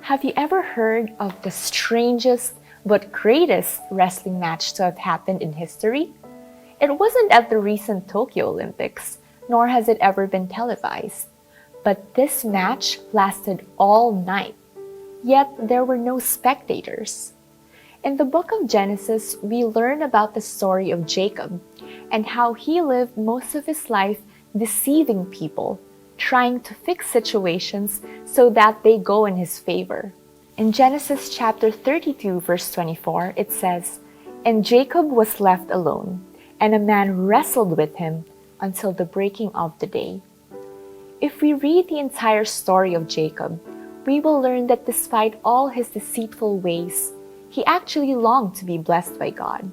Have you ever heard of the strangest but greatest wrestling match to have happened in history? It wasn't at the recent Tokyo Olympics, nor has it ever been televised. But this match lasted all night, yet there were no spectators. In the book of Genesis, we learn about the story of Jacob and how he lived most of his life deceiving people, trying to fix situations so that they go in his favor. In Genesis chapter 32, verse 24, it says, "And Jacob was left alone, and a man wrestled with him until the breaking of the day." If we read the entire story of Jacob, we will learn that despite all his deceitful ways, he actually longed to be blessed by God.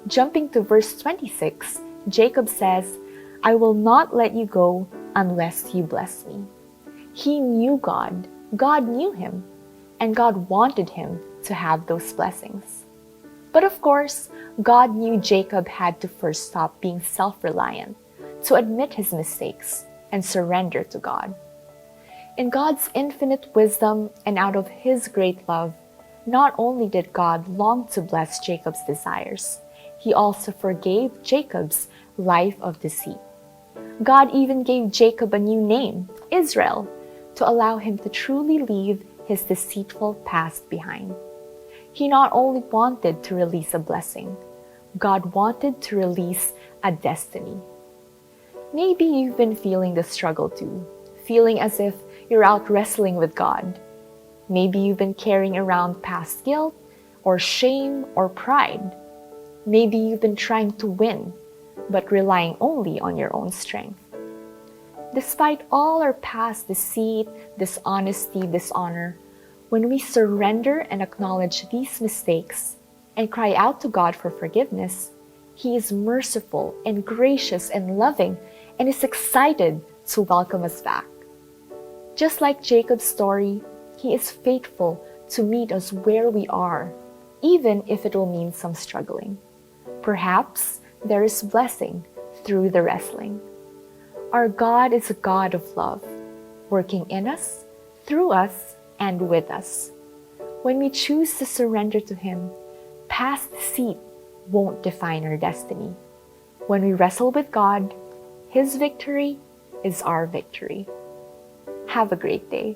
Jumping to verse 26, Jacob says, "I will not let you go unless you bless me." He knew God, God knew him, and God wanted him to have those blessings. But of course, God knew Jacob had to first stop being self-reliant, to admit his mistakes, and surrender to God. In God's infinite wisdom and out of his great love, not only did God long to bless Jacob's desires, he also forgave Jacob's life of deceit. God even gave Jacob a new name, Israel, to allow him to truly leave his deceitful past behind. He not only wanted to release a blessing, God wanted to release a destiny. Maybe you've been feeling the struggle too, feeling as if you're out wrestling with God. Maybe you've been carrying around past guilt or shame or pride. Maybe you've been trying to win, but relying only on your own strength. Despite all our past deceit, dishonesty, dishonor, when we surrender and acknowledge these mistakes and cry out to God for forgiveness, He is merciful and gracious and loving and is excited to welcome us back. Just like Jacob's story, He is faithful to meet us where we are, even if it will mean some struggling. Perhaps there is blessing through the wrestling. Our God is a God of love, working in us, through us, and with us. When we choose to surrender to Him, past deceit won't define our destiny. When we wrestle with God, His victory is our victory. Have a great day.